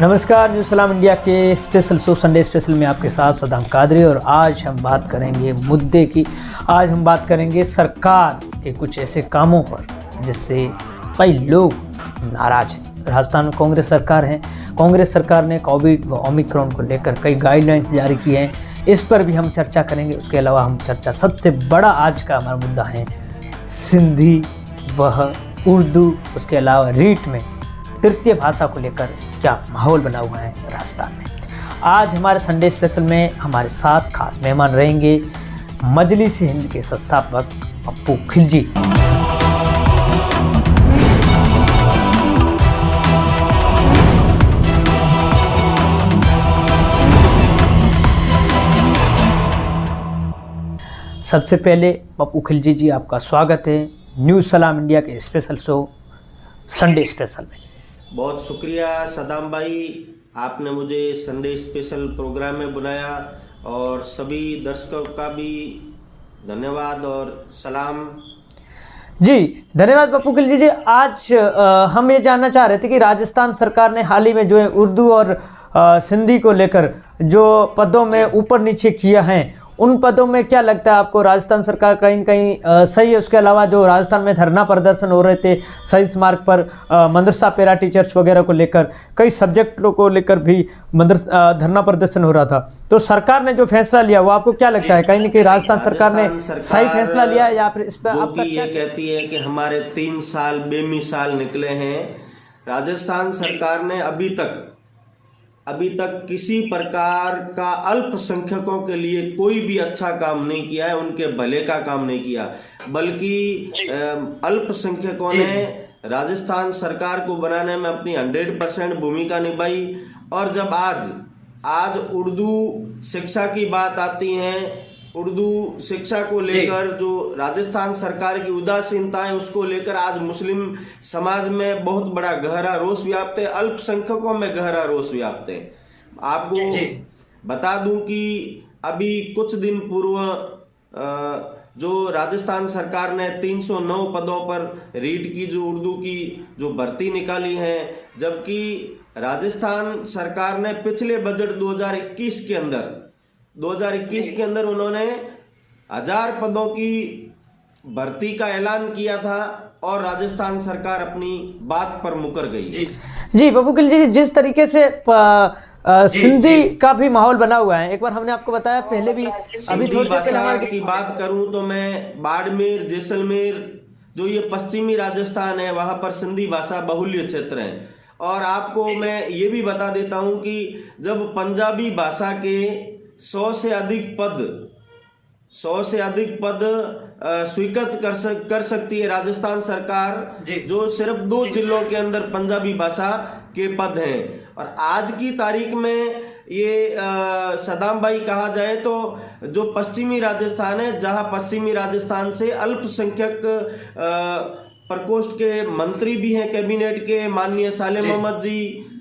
नमस्कार, न्यूज़ सलाम इंडिया के स्पेशल शो संडे स्पेशल में आपके साथ सदाम कादरी। और आज हम बात करेंगे मुद्दे की। आज हम बात करेंगे सरकार के कुछ ऐसे कामों पर जिससे कई लोग नाराज हैं। राजस्थान में कांग्रेस सरकार है। कांग्रेस सरकार ने कोविड व ओमिक्रॉन को लेकर कई गाइडलाइंस जारी किए हैं। इस पर भी हम चर्चा करेंगे। उसके अलावा हम सबसे बड़ा आज का हमारा मुद्दा है सिंधी व उर्दू, उसके अलावा रीट में तृतीय भाषा को लेकर क्या माहौल बना हुआ है राजस्थान में। आज हमारे संडे स्पेशल में हमारे साथ खास मेहमान रहेंगे मजलिस हिंद के संस्थापक पप्पू खिलजी। सबसे पहले पप्पू खिलजी जी, आपका स्वागत है न्यूज़ सलाम इंडिया के स्पेशल शो संडे स्पेशल में। बहुत शुक्रिया सदाम भाई, आपने मुझे संडे स्पेशल प्रोग्राम में बुलाया और सभी दर्शकों का भी धन्यवाद और सलाम। जी धन्यवाद पप्पू खिलजी जी। आज हम ये जानना चाह रहे थे कि राजस्थान सरकार ने हाल ही में जो है उर्दू और सिंधी को लेकर जो पदों में ऊपर नीचे किया है, उन पदों में क्या लगता है आपको राजस्थान सरकार कहीं कहीं सही है? उसके अलावा जो राजस्थान में धरना प्रदर्शन हो रहे थे सही मार्ग पर मदरसा पैरा टीचर्स वगैरह को लेकर, कई सब्जेक्टों को लेकर भी धरना प्रदर्शन हो रहा था, तो सरकार ने जो फैसला लिया वो आपको क्या लगता है? कहीं ना कहीं राजस्थान सरकार ने सही फैसला लिया या फिर इस पर आपका ये कहती है कि हमारे 3 साल बेमिसाल निकले हैं। राजस्थान सरकार ने अभी तक किसी प्रकार का अल्पसंख्यकों के लिए कोई भी अच्छा काम नहीं किया है, उनके भले का काम नहीं किया, बल्कि अल्पसंख्यकों ने राजस्थान सरकार को बनाने में अपनी 100% भूमिका निभाई। और जब आज उर्दू शिक्षा की बात आती है, उर्दू शिक्षा को लेकर जो राजस्थान सरकार की उदासीनता है उसको लेकर आज मुस्लिम समाज में बहुत बड़ा गहरा रोष व्याप्त है, अल्पसंख्यकों में गहरा रोष व्याप्त है। आपको बता दूं कि अभी कुछ दिन पूर्व जो राजस्थान सरकार ने 309 पदों पर रीट की जो उर्दू की जो भर्ती निकाली है, जबकि राजस्थान सरकार ने पिछले बजट 2021 के अंदर उन्होंने 1000 पदों की भर्ती का ऐलान किया था और राजस्थान सरकार अपनी बात पर मुकर गई। जी पप्पू खिलजी जी, जिस तरीके से सिंधी का भी माहौल बना हुआ है, एक बार हमने आपको बताया पहले भी, अभी थोड़ी देर पहले हमारे की बात करूं तो मैं बाड़मेर, जैसलमेर, जो ये पश्चिमी राजस्थान है, वहां पर सिंधी भाषा बहुल्य क्षेत्र है। और आपको मैं ये भी बता देता हूं कि जब पंजाबी भाषा के 100 से अधिक पद स्वीकृत कर सकती है राजस्थान सरकार, जो सिर्फ 2 जिलों के अंदर पंजाबी भाषा के पद हैं। और आज की तारीख में ये सदाम भाई कहा जाए तो जो पश्चिमी राजस्थान है, जहां पश्चिमी राजस्थान से अल्पसंख्यक प्रकोष्ठ के मंत्री भी हैं कैबिनेट के, माननीय साले मोहम्मद जी,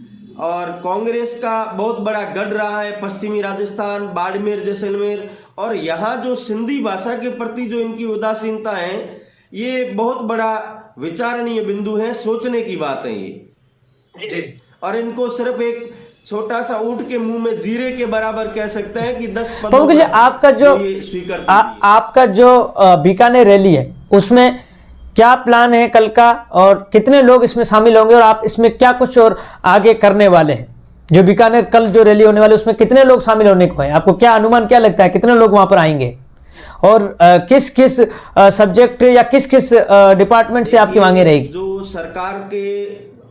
और कांग्रेस का बहुत बड़ा गढ़ रहा है पश्चिमी राजस्थान, बाड़मेर, जैसलमेर। और यहाँ जो सिंधी भाषा के प्रति जो इनकी उदासीनता है, ये बहुत बड़ा विचारणीय बिंदु है, सोचने की बात है ये। और इनको सिर्फ एक छोटा सा ऊंट के मुंह में जीरे के बराबर कह सकते हैं कि 10 पदों का आपका जो बीकानेर रैली है उसमें क्या प्लान है कल का, और कितने लोग इसमें शामिल होंगे, और आप इसमें क्या कुछ और आगे करने वाले हैं? जो बीकानेर कल जो रैली होने वाली उसमें कितने लोग शामिल होने को है? आपको क्या अनुमान क्या लगता है कितने लोग वहां पर आएंगे, और किस किस सब्जेक्ट या किस किस डिपार्टमेंट से आपकी मांगे रहेगी? जो सरकार के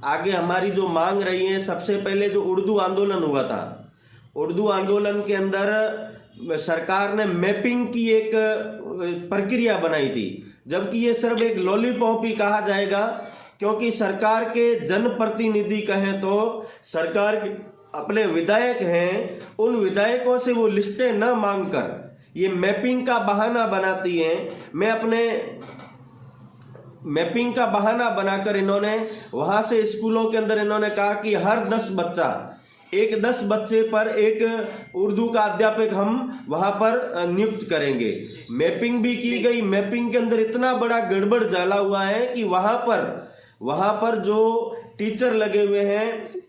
आगे हमारी जो मांग रही है, सबसे पहले जो उर्दू आंदोलन हुआ था, उर्दू आंदोलन के अंदर सरकार ने मैपिंग की एक प्रक्रिया बनाई थी, जबकि ये सिर्फ एक लॉलीपॉप ही कहा जाएगा, क्योंकि सरकार के जनप्रतिनिधि कहें तो सरकार के अपने विधायक हैं, उन विधायकों से वो लिस्टें न मांगकर ये मैपिंग का बहाना बनाती हैं। मैपिंग का बहाना बनाकर इन्होंने वहां से स्कूलों के अंदर इन्होंने कहा कि हर 10 बच्चे पर एक उर्दू का अध्यापक हम वहां पर नियुक्त करेंगे। मैपिंग भी की गई। मैपिंग के अंदर इतना बड़ा गड़बड़ डाला हुआ है कि वहां पर जो टीचर लगे हुए हैं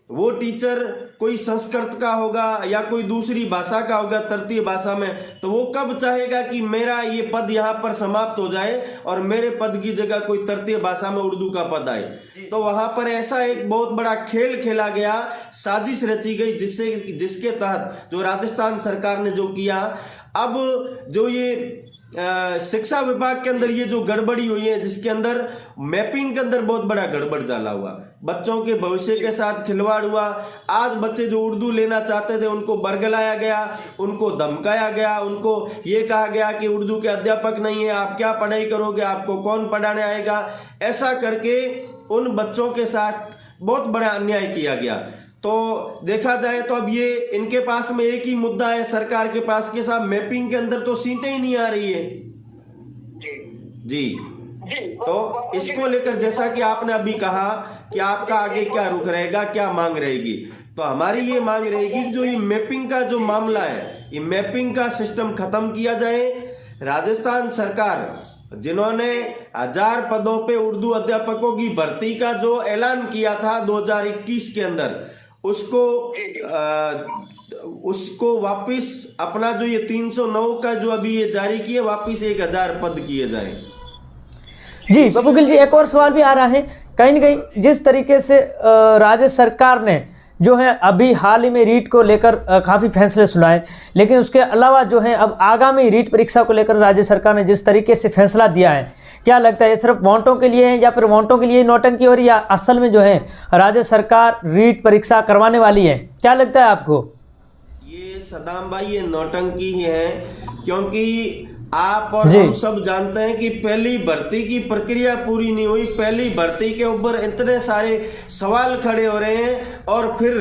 वो टीचर कोई संस्कृत का होगा या कोई दूसरी भाषा का होगा, तृतीय भाषा में, तो वो कब चाहेगा कि मेरा ये पद यहाँ पर समाप्त हो जाए और मेरे पद की जगह कोई तृतीय भाषा में उर्दू का पद आए। तो वहां पर ऐसा एक बहुत बड़ा खेल खेला गया, साजिश रची गई, जिसके तहत जो राजस्थान सरकार ने जो किया, अब जो ये शिक्षा विभाग के अंदर ये जो गड़बड़ी हुई है, जिसके अंदर मैपिंग के अंदर बहुत बड़ा गड़बड़ डाला हुआ, बच्चों के भविष्य के साथ खिलवाड़ हुआ। आज बच्चे जो उर्दू लेना चाहते थे उनको बरगलाया गया, उनको धमकाया गया, उनको ये कहा गया कि उर्दू के अध्यापक नहीं है, आप क्या पढ़ाई करोगे, आपको कौन पढ़ाने आएगा। ऐसा करके उन बच्चों के साथ बहुत बड़ा अन्याय किया गया। तो देखा जाए तो अब ये इनके पास में एक ही मुद्दा है सरकार के पास के साथ, मैपिंग के अंदर तो सीटें ही नहीं आ रही है जी। तो इसको लेकर जैसा कि आपने अभी कहा कि आपका आगे क्या रुख रहेगा, क्या मांग रहेगी, तो हमारी ये मांग रहेगी कि जो ये मैपिंग का जो मामला है, ये मैपिंग का सिस्टम खत्म किया जाए। राजस्थान सरकार जिन्होंने 1000 पदों पे उर्दू अध्यापकों की भर्ती का जो ऐलान किया था 2021 के अंदर, उसको वापिस अपना जो ये 309 का जो अभी ये जारी किए, वापिस 1000 पद किए जाएं। जी पप्पू गिल जी, एक और सवाल भी आ रहा है, कहीं न कहीं जिस तरीके से राज्य सरकार ने जो है अभी हाल ही में रीट को लेकर काफ़ी फैसले सुनाए, लेकिन उसके अलावा जो है अब आगामी रीट परीक्षा को लेकर राज्य सरकार ने जिस तरीके से फैसला दिया है, क्या लगता है ये सिर्फ वोटों के लिए है या फिर वोटों के लिए नौटंकी हो रही है, या असल में जो है राज्य सरकार रीट परीक्षा करवाने वाली है? क्या लगता है आपको? ये सदाम भाई, ये नौटंकी ही है, क्योंकि आप और हम सब जानते हैं कि पहली भर्ती की प्रक्रिया पूरी नहीं हुई, पहली भर्ती के ऊपर इतने सारे सवाल खड़े हो रहे हैं, और फिर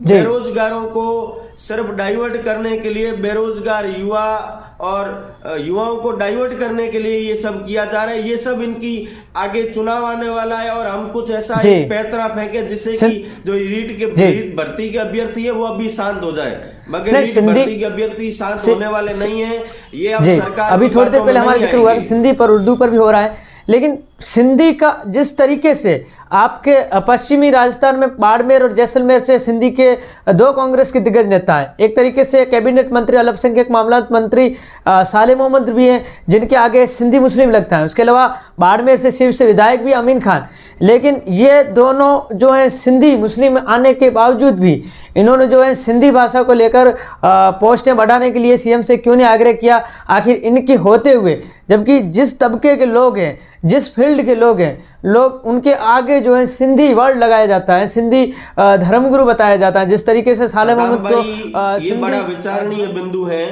बेरोजगारों को सिर्फ डाइवर्ट करने के लिए, बेरोजगार युवा और युवाओं को डाइवर्ट करने के लिए ये सब किया जा रहा है। ये सब इनकी आगे चुनाव आने वाला है, और हम कुछ ऐसा एक पैतरा फेंके जिससे कि जो रीट भर्ती के अभ्यर्थी है वो अभी शांत हो जाए, मगर रीट भर्ती के अभ्यर्थी शांत होने वाले नहीं है। ये अब सरकार, अभी थोड़ी देर पहले हमारा जिक्र हुआ, सिंधी पर उर्दू पर भी हो रहा है, लेकिन सिंधी का जिस तरीके से आपके पश्चिमी राजस्थान में बाड़मेर और जैसलमेर से सिंधी के 2 कांग्रेस के दिग्गज नेता हैं, एक तरीके से कैबिनेट मंत्री अल्पसंख्यक मामलात मंत्री साले मोहम्मद भी हैं जिनके आगे सिंधी मुस्लिम लगता है, उसके अलावा बाड़मेर से शिव से विधायक भी अमीन खान। लेकिन ये दोनों जो है सिंधी मुस्लिम आने के बावजूद भी इन्होंने जो है सिंधी भाषा को लेकर पोस्टें बढ़ाने के लिए सीएम से क्यों नहीं आग्रह किया, आखिर इनके होते हुए, जबकि जिस तबके के लोग हैं, जिस फील्ड के लोग हैं, लोग उनके आगे जो है सिंधी वर्ड लगाया जाता है, सिंधी धर्मगुरु बताया जाता है, जिस तरीके से साले मोहम्मद को ये बड़ा विचारणीय बिंदु है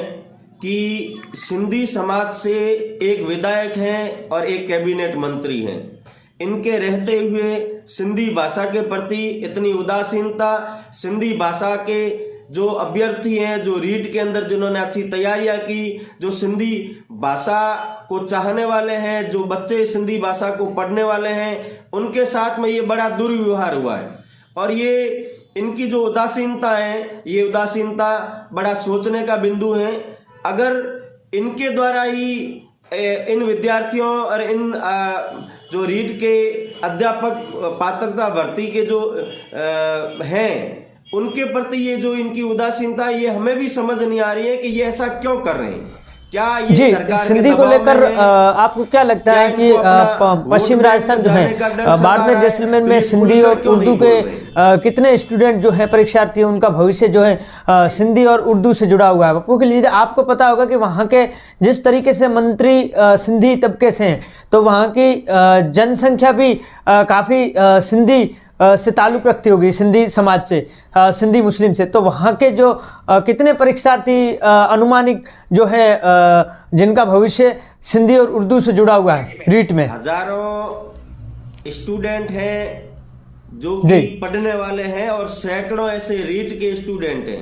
कि सिंधी समाज से एक विधायक हैं और एक कैबिनेट मंत्री हैं, इनके रहते हुए सिंधी भाषा के प्रति इतनी उदासीनता, सिंधी भाषा के जो अभ्यर्थी हैं, जो रीट के अंदर जिन्होंने अच्छी तैयारियां की, जो सिंधी भाषा को चाहने वाले हैं, जो बच्चे सिंधी भाषा को पढ़ने वाले हैं, उनके साथ में ये बड़ा दुर्व्यवहार हुआ है। और ये इनकी जो उदासीनता है, ये उदासीनता बड़ा सोचने का बिंदु है। अगर इनके द्वारा ही इन विद्यार्थियों और इन जो रीट के अध्यापक पात्रता भर्ती के जो हैं, उनके प्रति ये जो इनकी उदासीनता, ये हमें भी समझ नहीं आ रही है कि ये ऐसा क्यों कर रहे हैं। क्या ये जी सरकार सिंधी को लेकर आपको क्या लगता है कि पश्चिम राजस्थान जो है बाड़मेर जैसलमेर में सिंधी और उर्दू के कितने स्टूडेंट जो है परीक्षार्थी, उनका भविष्य जो है सिंधी और उर्दू से जुड़ा हुआ है? आपको के लिए आपको पता होगा कि वहाँ के जिस तरीके से मंत्री सिंधी तबके से हैं, तो वहाँ की जनसंख्या भी काफ़ी सिंधी से ताल्लुक़ रखती होगी, सिंधी समाज से, सिंधी मुस्लिम से। तो वहाँ के जो कितने परीक्षार्थी अनुमानिक जो है जिनका भविष्य सिंधी और उर्दू से जुड़ा हुआ है रीट में? हजारों स्टूडेंट हैं जो कि पढ़ने वाले हैं, और सैकड़ों ऐसे रीट के स्टूडेंट हैं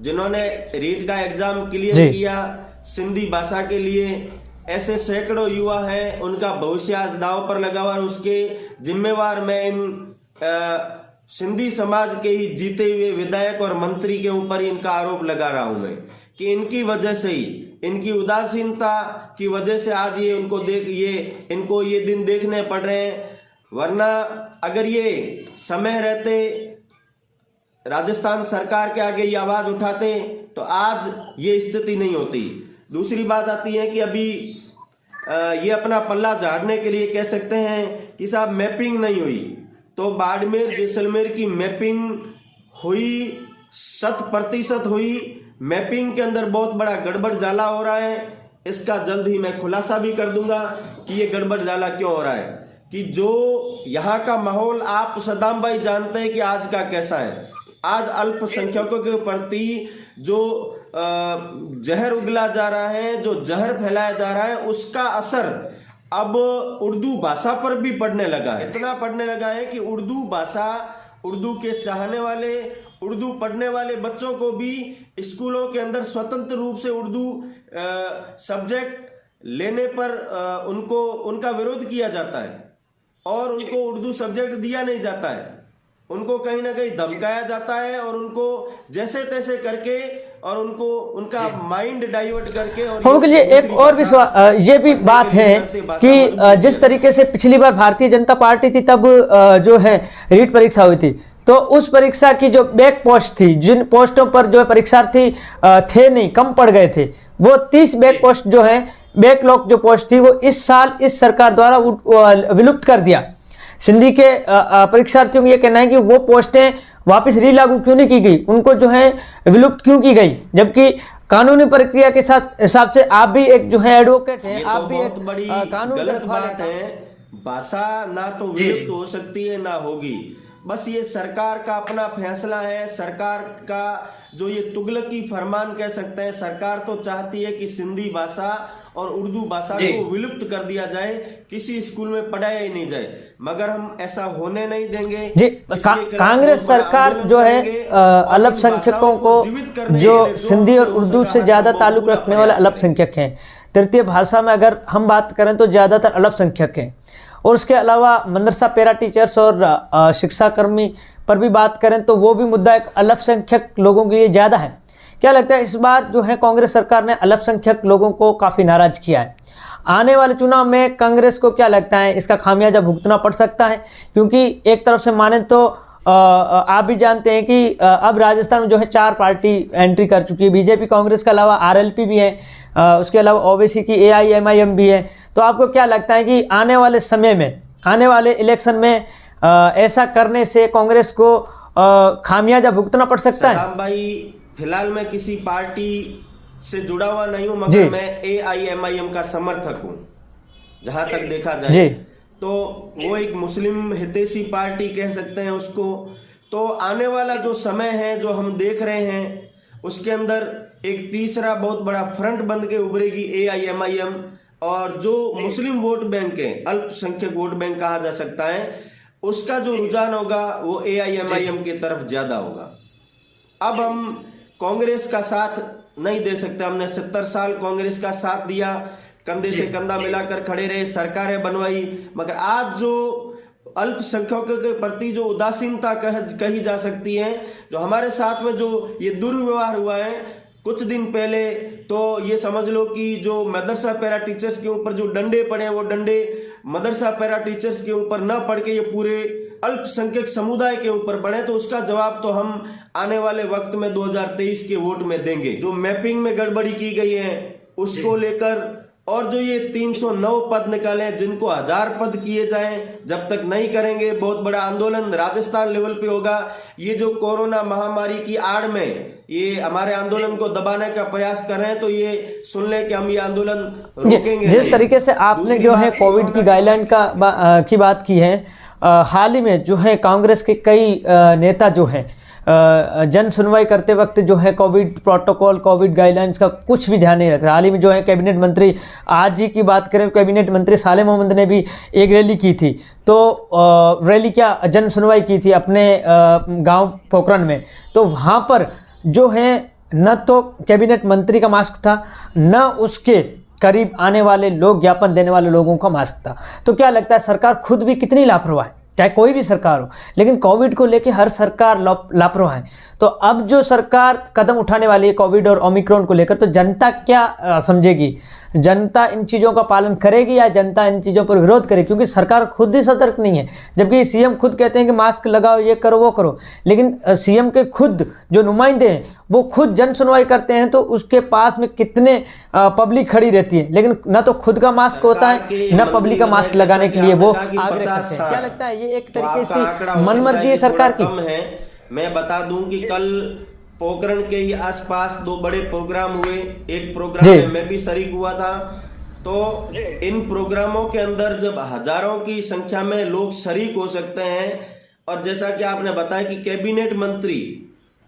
जिन्होंने रीट का एग्जाम क्लियर किया सिंधी भाषा के लिए। ऐसे सैकड़ों युवा हैं, उनका भविष्य आज दांव पर लगा हुआ, और उसके जिम्मेवार मैं इन सिंधी समाज के ही जीते हुए विधायक और मंत्री के ऊपर इनका आरोप लगा रहा हूं मैं कि इनकी वजह से ही, इनकी उदासीनता की वजह से आज ये इनको ये दिन देखने पड़ रहे हैं। वरना अगर ये समय रहते राजस्थान सरकार के आगे ये आवाज़ उठाते तो आज ये स्थिति नहीं होती। दूसरी बात आती है कि अभी ये अपना पल्ला झाड़ने के लिए कह सकते हैं कि साहब मैपिंग नहीं हुई, तो बाड़मेर जैसलमेर की मैपिंग हुई, 100% हुई। मैपिंग के अंदर बहुत बड़ा गड़बड़ जाला हो रहा है, इसका जल्द ही मैं खुलासा भी कर दूंगा कि ये गड़बड़ जाला क्यों हो रहा है। कि जो यहाँ का माहौल आप सदाम भाई जानते हैं कि आज का कैसा है। आज अल्पसंख्यकों के प्रति जो जहर उगला जा रहा है, जो जहर फैलाया जा रहा है, उसका असर अब उर्दू भाषा पर भी पड़ने लगा है। इतना पड़ने लगा है कि उर्दू भाषा, उर्दू के चाहने वाले, उर्दू पढ़ने वाले बच्चों को भी स्कूलों के अंदर स्वतंत्र रूप से उर्दू सब्जेक्ट लेने पर उनको उनका विरोध किया जाता है और उनको उर्दू सब्जेक्ट दिया नहीं जाता है। उनको कहीं ना कहीं धमकाया जाता है और उनको जैसे तैसे करके और उनको उनका माइंड डाइवर्ट करके। और एक और भी ये भी बात है कि जिस तरीके से पिछली बार भारतीय जनता पार्टी थी तब जो है रीट परीक्षा हुई थी, तो उस परीक्षा की जो बैक पोस्ट थी, जिन पोस्टों पर जो है परीक्षार्थी थे नहीं, कम पड़ गए थे, वो 30 बैक पोस्ट जो है, बैकलॉग जो पोस्ट थी, वो इस साल इस सरकार द्वारा विलुप्त कर दिया। सिंधी के परीक्षार्थियों को ये कहना है कि वो पोस्टें वापस रीलागू क्यों नहीं की गई, उनको जो है विलुप्त क्यों की गई, जबकि कानूनी प्रक्रिया के साथ हिसाब से आप भी एक जो है एडवोकेट हैं, आप भी एक बड़ी गलत बात है। भाषा ना तो विलुप्त हो सकती है ना होगी, बस ये सरकार का अपना फैसला है। सरकार का जो ये तुगलकी फरमान कह सकते हैं, सरकार तो चाहती है कि सिंधी भाषा और उर्दू भाषा को विलुप्त कर दिया जाए, किसी स्कूल में पढ़ाया ही नहीं जाए, मगर हम ऐसा होने नहीं देंगे जी। कांग्रेस सरकार जो है अल्पसंख्यकों को, जो सिंधी और उर्दू से ज्यादा ताल्लुक रखने वाले अल्पसंख्यक हैं, तृतीय भाषा में अगर हम बात करें तो ज्यादातर अल्पसंख्यक हैं, और उसके अलावा मदरसा पैरा टीचर्स और शिक्षाकर्मी पर भी बात करें तो वो भी मुद्दा एक अल्पसंख्यक लोगों के लिए ज़्यादा है। क्या लगता है इस बार जो है कांग्रेस सरकार ने अल्पसंख्यक लोगों को काफ़ी नाराज किया है। आने वाले चुनाव में कांग्रेस को क्या लगता है इसका खामियाजा भुगतना पड़ सकता है, क्योंकि एक तरफ से माने तो आप भी जानते हैं कि अब राजस्थान में जो है 4 पार्टी एंट्री कर चुकी है। बीजेपी कांग्रेस के अलावा आरएलपी भी है, उसके अलावा ओबीसी की एआईएमआईएम भी है। तो आपको क्या लगता है कि आने वाले समय में, आने वाले इलेक्शन में ऐसा करने से कांग्रेस को खामियाजा भुगतना पड़ सकता है? सदाम भाई, फिलहाल मैं किसी पार्टी से जुड़ा हुआ नहीं हूं, मगर मैं एआईएमआईएम का समर्थक हूं। जहां तक देखा जाए तो वो एक मुस्लिम हितैषी पार्टी कह सकते हैं उसको। तो आने वाला जो समय है, जो हम देख रहे हैं, उसके अंदर एक तीसरा बहुत बड़ा फ्रंट बन के उभरेगी एआईएमआईएम, और जो मुस्लिम वोट बैंक है, अल्पसंख्यक वोट बैंक कहा जा सकता है, उसका जो रुझान होगा वो एआईएमआईएम की तरफ ज्यादा होगा। अब हम कांग्रेस का साथ नहीं दे सकते। हमने 70 साल कांग्रेस का साथ दिया, कंधे से कंधा मिलाकर खड़े रहे, सरकारें बनवाई, मगर आज जो अल्पसंख्यकों के प्रति जो उदासीनता कही जा सकती है, जो हमारे साथ में जो ये दुर्व्यवहार हुआ है कुछ दिन पहले, तो ये समझ लो कि जो मदरसा पैरा टीचर्स के ऊपर जो डंडे पड़े हैं, वो डंडे मदरसा पैरा टीचर्स के ऊपर ना पड़ के ये पूरे अल्पसंख्यक समुदाय के ऊपर पड़े, तो उसका जवाब तो हम आने वाले वक्त में 2023 के वोट में देंगे। जो मैपिंग में गड़बड़ी की गई है उसको लेकर, और जो ये 309 पद निकाले जिनको 1000 पद किए जाएं, जब तक नहीं करेंगे बहुत बड़ा आंदोलन राजस्थान लेवल पे होगा। ये जो कोरोना महामारी की आड़ में ये हमारे आंदोलन को दबाने का प्रयास कर रहे हैं, तो ये सुन ले कि हम ये आंदोलन रोकेंगे। जिस तरीके से आपने जो है कोविड की गाइडलाइन की बात की है, हाल ही में जो है कांग्रेस के कई नेता जो है जन सुनवाई करते वक्त जो है कोविड प्रोटोकॉल, कोविड गाइडलाइंस का कुछ भी ध्यान नहीं रख रहा। हाल ही में जो है कैबिनेट मंत्री, आज ही की बात करें, कैबिनेट मंत्री साले मोहम्मद ने भी एक रैली की थी। तो रैली क्या, जन सुनवाई की थी अपने गांव पोखरण में। तो वहाँ पर जो है न तो कैबिनेट मंत्री का मास्क था, न उसके करीब आने वाले लोग, ज्ञापन देने वाले लोगों का मास्क था। तो क्या लगता है सरकार खुद भी कितनी लापरवाह है, चाहे कोई भी सरकार हो, लेकिन कोविड को लेके हर सरकार लापरवाह है। तो अब जो सरकार कदम उठाने वाली है कोविड और ओमिक्रॉन को लेकर, तो जनता क्या समझेगी? जनता इन चीज़ों का पालन करेगी या जनता इन चीज़ों पर विरोध करेगी, क्योंकि सरकार खुद ही सतर्क नहीं है। जबकि सीएम खुद कहते हैं कि मास्क लगाओ, ये करो वो करो, लेकिन सीएम के खुद जो नुमाइंदे हैं वो खुद जन सुनवाई करते हैं तो उसके पास में कितने पब्लिक खड़ी रहती है, लेकिन न तो खुद का मास्क होता है न पब्लिक का मास्क लगाने के लिए वो आग्रह करते हैं। क्या लगता है ये एक तरीके से मनमर्जी है सरकार की? मैं बता दूं कि कल पोखरण के ही आसपास 2 बड़े प्रोग्राम हुए। एक प्रोग्राम में मैं भी शरीक हुआ था। तो इन प्रोग्रामों के अंदर जब हजारों की संख्या में लोग शरीक हो सकते हैं, और जैसा कि आपने बताया कि कैबिनेट मंत्री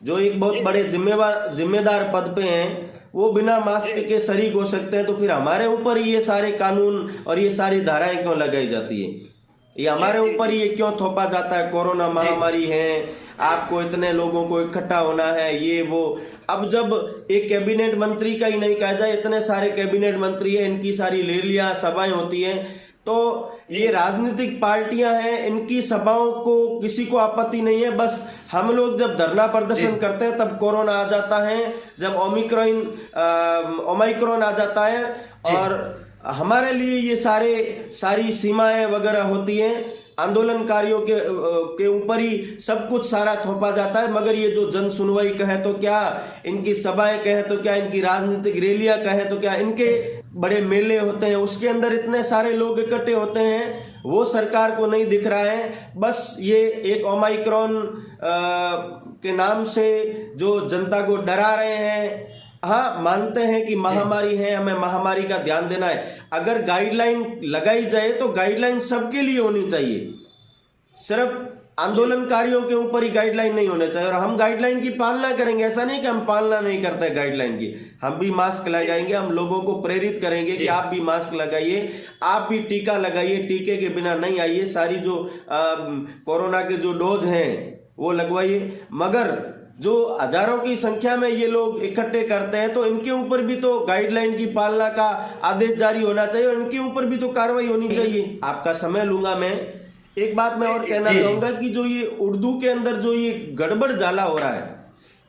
जो एक बहुत बड़े जिम्मेदार पद पे हैं, वो बिना मास्क के शरीक हो सकते हैं, तो फिर हमारे ऊपर ही ये सारे कानून और ये सारी धाराएं क्यों लगाई जाती है? ये हमारे ऊपर ही ये क्यों थोपा जाता है? कोरोना महामारी है, आपको इतने लोगों को इकट्ठा होना है, ये वो। अब जब एक कैबिनेट मंत्री का ही नहीं कहा जाए, इतने सारे कैबिनेट मंत्री है, इनकी सारी रैलियां सभाएं होती हैं, तो ये राजनीतिक पार्टियां हैं, इनकी सभाओं को किसी को आपत्ति नहीं है। बस हम लोग जब धरना प्रदर्शन करते हैं तब कोरोना आ जाता है, जब ओमिक्रॉन आ जाता है, और हमारे लिए ये सारी सीमाएं वगैरह होती हैं, आंदोलनकारियों के ऊपर ही सब कुछ सारा थोपा जाता है। मगर ये जो जन सुनवाई कहे तो क्या, इनकी सभाएं कहे तो क्या, इनकी राजनीतिक रैलियां कहे तो क्या, इनके बड़े मेले होते हैं, उसके अंदर इतने सारे लोग इकट्ठे होते हैं, वो सरकार को नहीं दिख रहा है। बस ये एक ओमिक्रॉन के नाम से जो जनता को डरा रहे हैं। हाँ, मानते हैं कि महामारी है, हमें महामारी का ध्यान देना है। अगर गाइडलाइन लगाई जाए तो गाइडलाइन सबके लिए होनी चाहिए, सिर्फ आंदोलनकारियों के ऊपर ही गाइडलाइन नहीं होना चाहिए। और हम गाइडलाइन की पालना करेंगे, ऐसा नहीं कि हम पालना नहीं करते गाइडलाइन की, हम भी मास्क लगाएंगे, हम लोगों को प्रेरित करेंगे कि आप भी मास्क लगाइए, आप भी टीका लगाइए, टीके के बिना नहीं आइए, सारी जो कोरोना के जो डोज हैं वो लगवाइए। मगर जो हजारों की संख्या में ये लोग इकट्ठे करते हैं, तो इनके ऊपर भी तो गाइडलाइन की पालना का आदेश जारी होना चाहिए और इनके ऊपर भी तो कार्रवाई होनी चाहिए। आपका समय लूंगा मैं, एक बात मैं और कहना चाहूंगा कि जो ये उर्दू के अंदर जो ये गड़बड़ जाला हो रहा है,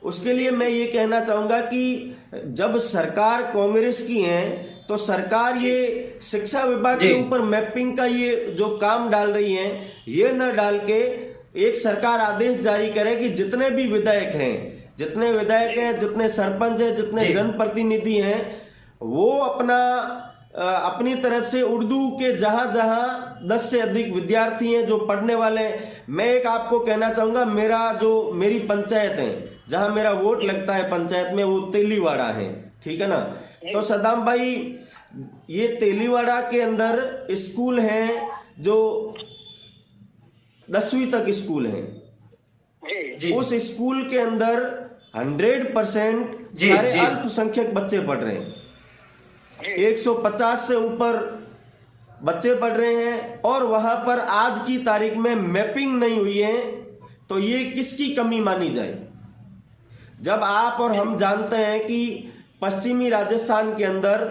उसके लिए मैं ये कहना चाहूंगा कि जब सरकार कांग्रेस की है तो सरकार ये शिक्षा विभाग के ऊपर मैपिंग का ये जो काम डाल रही है, ये न डाल के एक सरकार आदेश जारी करे कि जितने भी विधायक हैं, जितने सरपंच हैं, जितने जनप्रतिनिधि हैं, वो अपनी तरफ से उर्दू के जहां 10 से अधिक विद्यार्थी हैं जो पढ़ने वाले हैं। मैं एक आपको कहना चाहूंगा, मेरी पंचायत है जहां मेरा वोट लगता है पंचायत में, वो तेलीवाड़ा है, ठीक है ना। तो सदाम भाई, ये तेलीवाड़ा के अंदर स्कूल हैं जो 10वीं तक स्कूल है। उस स्कूल के अंदर 100% सारे अल्पसंख्यक बच्चे पढ़ रहे हैं, 150 से ऊपर बच्चे पढ़ रहे हैं, और वहां पर आज की तारीख में मैपिंग नहीं हुई है। तो ये किसकी कमी मानी जाए? जब आप और हम जानते हैं कि पश्चिमी राजस्थान के अंदर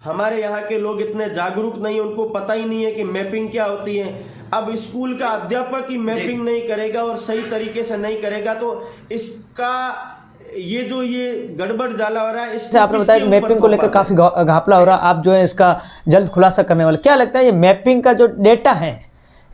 हमारे यहाँ के लोग इतने जागरूक नहीं, उनको पता ही नहीं है कि मैपिंग क्या होती है। अब स्कूल का अध्यापक ही मैपिंग नहीं करेगा और सही तरीके से नहीं करेगा, तो इसका ये गड़बड़ जाला हो रहा है। इससे आपने बताया कि मैपिंग को लेकर काफी घापला हो रहा है, आप जो है इसका जल्द खुलासा करने वाले। क्या लगता है ये मैपिंग का जो डेटा है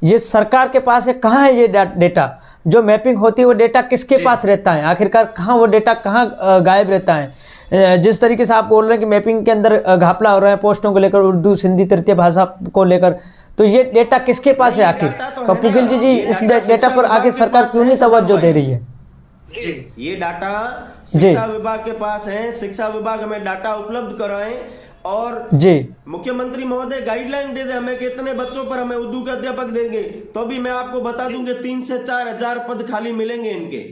ये सरकार के पास है? कहाँ है ये डेटा? जो मैपिंग होती है वो डेटा किसके पास रहता है? आखिरकार कहाँ वो डेटा कहाँ गायब रहता है? जिस तरीके से आप बोल रहे हैं कि मैपिंग के अंदर घापला हो रहा है पोस्टों को लेकर, उर्दू सिंधी तृतीय भाषा को लेकर, तो ये डेटा किसके पास है आखिर? पप्पू गिल जी इस डेटा पर आखिर सरकार क्यों नहीं तवज्जो दे रही है? ये डाटा शिक्षा विभाग के पास है, शिक्षा विभाग हमें डाटा उपलब्ध कराएं और मुख्यमंत्री महोदय गाइडलाइन दे दे हमें कि इतने बच्चों पर हमें उर्दू के अध्यापक देंगे, तो भी मैं आपको बता दूंगा 3 से 4 हजार पद खाली मिलेंगे इनके।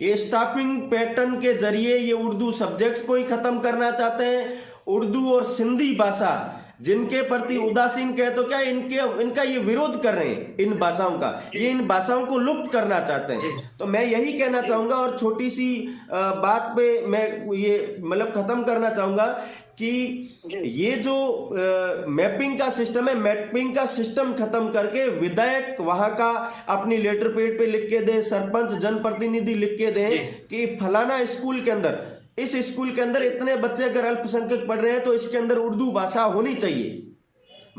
ये स्टाफिंग पैटर्न के जरिए ये उर्दू सब्जेक्ट को ही खत्म करना चाहते हैं। उर्दू और सिंधी भाषा जिनके प्रति उदासीन कहे तो क्या, इनका ये विरोध कर रहे हैं, इन भाषाओं का, ये इन भाषाओं को लुप्त करना चाहते हैं। तो मैं यही कहना चाहूंगा और छोटी सी बात पे मैं ये मतलब खत्म करना चाहूंगा कि ये जो मैपिंग का सिस्टम है, मैपिंग का सिस्टम खत्म करके विधायक वहां का अपनी लेटर पैड पे लिख के दे, सरपंच जनप्रतिनिधि लिख के दे कि फलाना स्कूल के अंदर इस स्कूल के अंदर इतने बच्चे अगर अल्पसंख्यक पढ़ रहे हैं तो इसके अंदर उर्दू भाषा होनी चाहिए,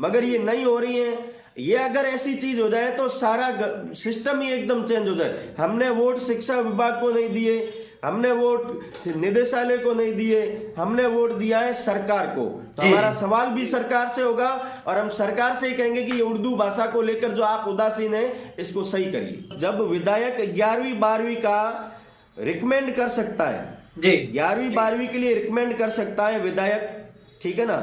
मगर ये नहीं हो रही है। ये अगर ऐसी चीज हो जाए तो सारा सिस्टम ही एकदम चेंज हो जाए। हमने वोट शिक्षा विभाग को नहीं दिए, हमने वोट निदेशालय को नहीं दिए, हमने वोट दिया है सरकार को। तो हमारा सवाल भी सरकार से होगा और हम सरकार से ही कहेंगे कि ये उर्दू भाषा को लेकर जो आप उदासीन है इसको सही करिए। जब विधायक 11वीं 12वीं का रिकमेंड कर सकता है जी, 11वीं 12वीं के लिए रिकमेंड कर सकता है विधायक, ठीक है ना,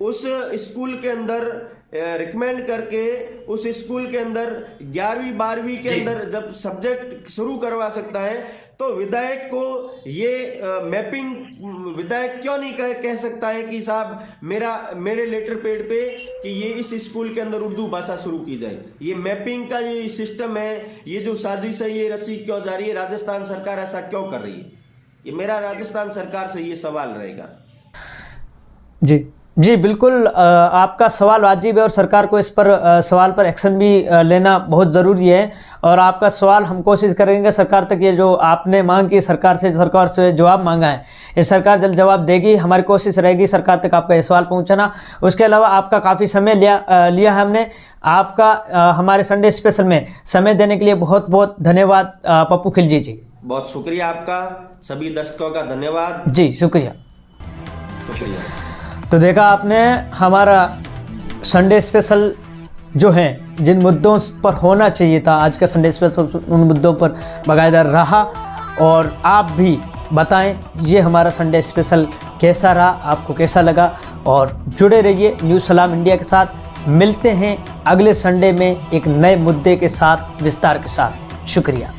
उस स्कूल के अंदर रिकमेंड करके उस स्कूल के अंदर 11वीं 12वीं के अंदर जब सब्जेक्ट शुरू करवा सकता है, तो विधायक को ये मैपिंग विधायक क्यों नहीं कह सकता है कि साहब मेरे लेटर पैड पे कि ये इस स्कूल के अंदर उर्दू भाषा शुरू की जाए। ये मैपिंग का ये सिस्टम है, ये जो साजिश है ये रची क्यों जा रही है, राजस्थान सरकार ऐसा क्यों कर रही है? ये मेरा राजस्थान सरकार से ये सवाल रहेगा। जी बिल्कुल, आपका सवाल वाजिब है और सरकार को इस पर सवाल पर एक्शन भी लेना बहुत ज़रूरी है। और आपका सवाल हम कोशिश करेंगे सरकार तक, ये जो आपने मांग की सरकार से जवाब मांगा है, ये सरकार जल्द जवाब देगी। हमारी कोशिश रहेगी सरकार तक आपका ये सवाल पहुंचाना। उसके अलावा आपका काफ़ी समय लिया है हमने। आपका हमारे संडे स्पेशल में समय देने के लिए बहुत बहुत धन्यवाद पप्पू खिलजी जी। बहुत शुक्रिया आपका, सभी दर्शकों का धन्यवाद जी, शुक्रिया। तो देखा आपने हमारा संडे स्पेशल जो है, जिन मुद्दों पर होना चाहिए था आज का संडे स्पेशल उन मुद्दों पर बाकायदा रहा। और आप भी बताएं ये हमारा संडे स्पेशल कैसा रहा, आपको कैसा लगा। और जुड़े रहिए न्यूज़ सलाम इंडिया के साथ। मिलते हैं अगले संडे में एक नए मुद्दे के साथ, विस्तार के साथ। शुक्रिया।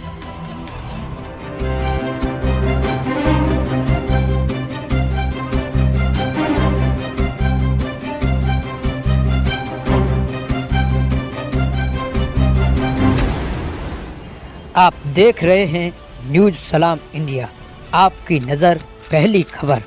आप देख रहे हैं न्यूज़ सलाम इंडिया, आपकी नज़र पहली खबर।